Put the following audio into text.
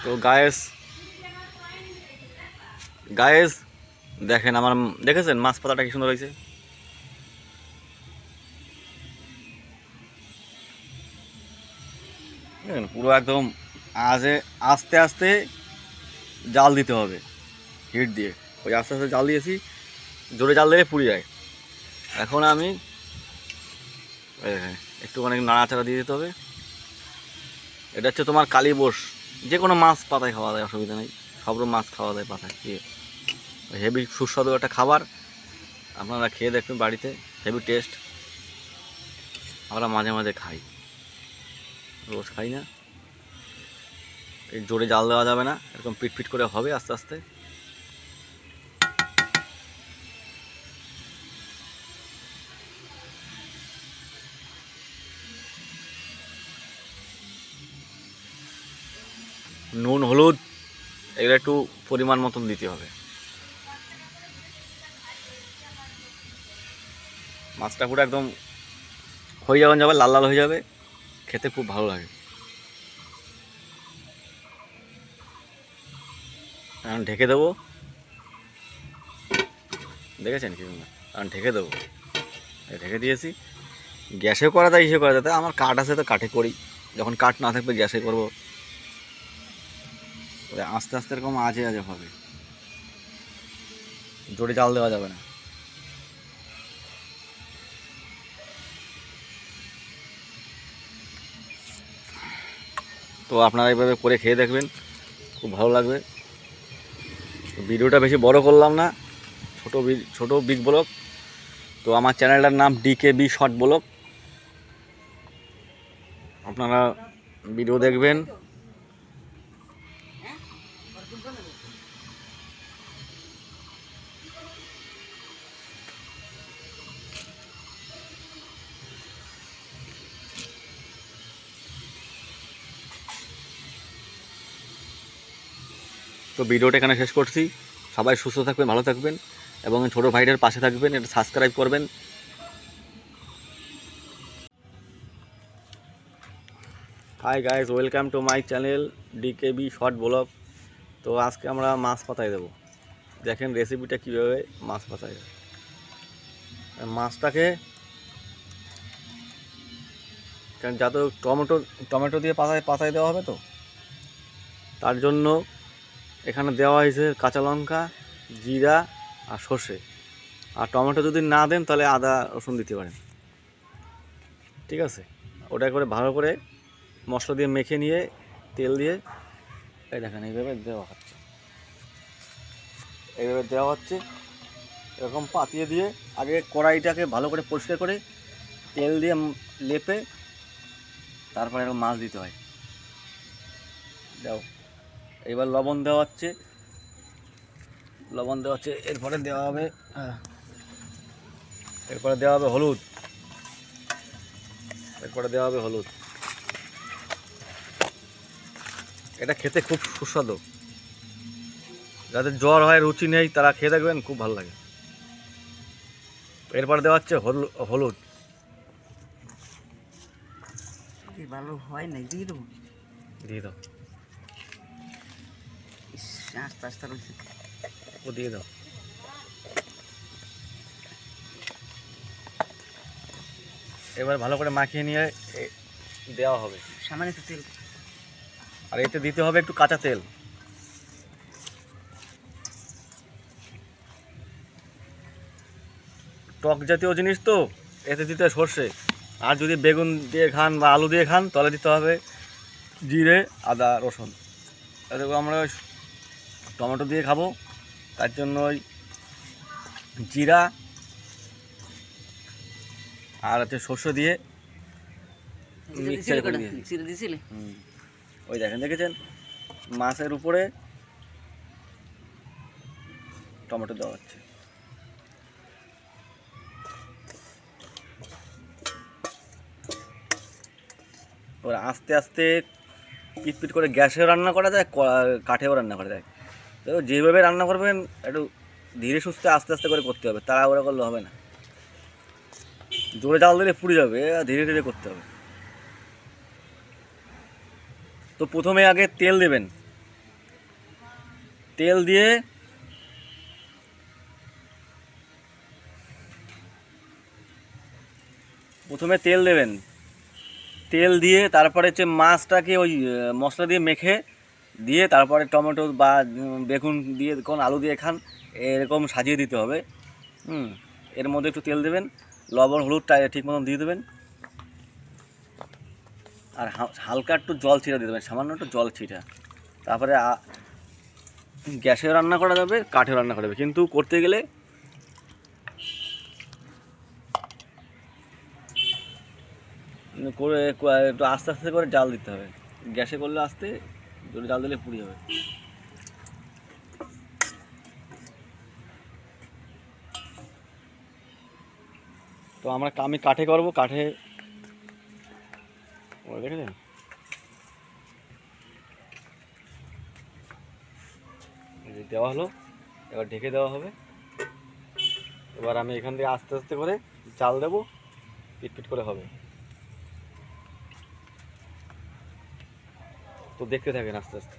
তো guys guys দেখেন আমার, দেখেছেন মাছ পাতাটা কি সুন্দর হয়েছে। দেখেন পুরো একদম আস্তে আস্তে জাল দিতে হবে হিট দিয়ে। ওই আস্তে আস্তে জাল দিয়েছি, জোরে জাল দিলে পুড়ে যায়। এখন আমি একটুখানি নাড়াচাড়া দিয়ে দিতে হবে। এটা হচ্ছে তোমার কালীবোস, যে কোনো মাছ পাতায় খাওয়া যায়, অসুবিধা নেই। সব মাছ খাওয়া যায় পাতায়, কি হেভি সুস্বাদু একটা খাবার। আপনারা খেয়ে দেখবেন বাড়িতে, হেভি টেস্ট। আমরা মাঝে মাঝে খাই, রোজ খাই না। এই জোরে জাল দেওয়া যাবে না, এরকম পিট করে হবে আস্তে আস্তে। নুন হলুদ এগুলো একটু পরিমাণ মতন দিতে হবে। মাছটা পুরো একদম হয়ে যাবে, লাল লাল হয়ে যাবে, খেতে খুব ভালো লাগে। এখন ঢেকে দেবো, দেখেছেন কি না? এখন ঢেকে দেবো, ঢেকে দিয়েছি। গ্যাসে করা যায়, ইসে করা যায়, আমার কাঠ আছে তো কাঠে করি। যখন কাঠ না থাকবে গ্যাসে করবো। আস্তে আস্তে এরকম আজে হবে, জোরে জাল দেওয়া যাবে না। তো আপনারা এইভাবে করে খেয়ে দেখবেন, খুব ভালো লাগবে। ভিডিওটা বেশি বড় করলাম না, ছোট বিগ ব্লগ। তো আমার চ্যানেলটার নাম DKB শর্ট ব্লগ। আপনারা ভিডিও দেখবেন। তো ভিডিওটা এখানে শেষ করছি। সবাই সুস্থ থাকবেন, ভালো থাকবেন, এবং ছোটো ভাইটার পাশে থাকবেন, এটা সাবস্ক্রাইব করবেন। Hi guys, welcome to my channel DKB short blog. তো আজকে আমরা মাছ পাতায় দেবো। দেখেন রেসিপিটা কীভাবে মাছ পাতায় দেবো। মাছটাকে যাতে টমেটো দিয়ে পাতায় দেওয়া হবে, তো তার জন্য এখানে দেওয়া হয়েছে কাঁচা লঙ্কা, জিরা আর সর্ষে। আর টমেটো যদি না দেন তাহলে আদা রসুন দিতে পারেন, ঠিক আছে। ওটা করে ভালো করে মশলা দিয়ে মেখে নিয়ে তেল দিয়ে, এই দেখেন এইভাবে দেওয়া হচ্ছে, এরকম পাতিয়ে দিয়ে আগে কড়াইটাকে ভালো করে পরিষ্কার করে তেল দিয়ে লেপে তারপরে এরকম মাছ দিতে হয়। দাও, এবার লবণ দেওয়া হচ্ছে, এরপরে দেওয়া হবে হলুদ, এটা খেতে খুব সুস্বাদু। যাদের জ্বর হয়, রুচি নেই, তারা খেয়ে দেখবেন, খুব ভালো লাগে। এরপরে দেওয়া হচ্ছে হলুদ। ভালো হয় না, দিয়ে দেবো, দিয়ে দাও, আস্তে আস্তে রয়েছে, ও দিয়ে দাও। এবার ভালো করে মাখিয়ে নিয়ে দেওয়া হবে সামান্য একটু তেল, আর এতে দিতে হবে একটু কাঁচা তেল। টক জাতীয় জিনিস তো, এতে দিতে হয় সর্ষে। আর যদি বেগুন দিয়ে খান বা আলু দিয়ে খান তাহলে দিতে হবে জিরে, আদা, রসুন। দেখো আমরা ওই টমেটো দিয়ে খাবো, তার জন্য ওই জিরা আর হচ্ছে সর্ষে দিয়ে মিক্সচার করে দিয়েছিলে। ওই দেখেছেন মাছের উপরে টমেটো দেওয়া হচ্ছে। এবার আস্তে আস্তে পিট করে গ্যাসেও রান্না করা যায়, কাঠেও রান্না করা যায়। তো যেভাবে রান্না করবেন একটু ধীরে সুস্থে আস্তে আস্তে করে করতে হবে, তাড়াহুড়া করলে হবে না। জোরে জাল দিলে পুড়ে যাবে, ধীরে ধীরে করতে হবে। তো প্রথমে আগে তেল দেবেন, তেল দিয়ে প্রথমে তেল দেবেন, তেল দিয়ে তারপরে হচ্ছে মাছটাকে ওই মশলা দিয়ে মেখে দিয়ে তারপরে টমেটো বা বেগুন দিয়ে কোন আলু দিয়ে খান, এরকম সাজিয়ে দিতে হবে। এর মধ্যে একটু তেল দেবেন, লবণ হলুদটা ঠিক মতন দিয়ে দেবেন, আর হালকা একটু জল ছিটা দিয়ে দেবেন, সামান্য একটু জল ছিটা। তারপরে গ্যাসে রান্না করা যাবে, কাঠে রান্না করা যাবে, কিন্তু করতে গেলে করে একটু আস্তে আস্তে করে জাল দিতে হবে। গ্যাসে করলে আস্তে, জোরে জাল দিলে পুড়ে যাবে। তো আমি কাঠে করবো, কাঠে দেখেছেন দেওয়া হলো, এবার ঢেকে দেওয়া হবে। এবার আমি এখান থেকে আস্তে আস্তে করে জাল দেবো, পিটপিট করে হবে। তো দেখতে থাকেন আস্তে আস্তে।